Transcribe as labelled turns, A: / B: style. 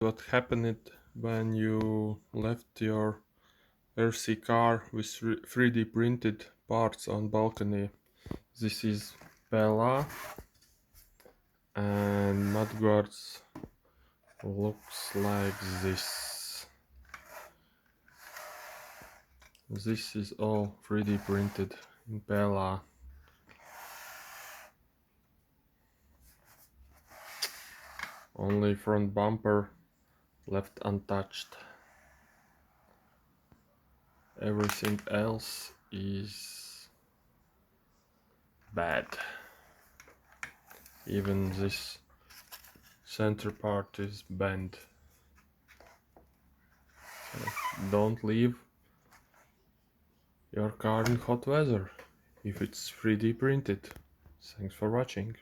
A: What happened when you left your RC car with 3D printed parts on balcony. This is Bella, and mudguards looks like this. This is all 3D printed in Bella. Only front bumper left untouched. Everything else is bad. Even this center part is bent. So don't leave your car in hot weather if it's 3D printed. Thanks for watching.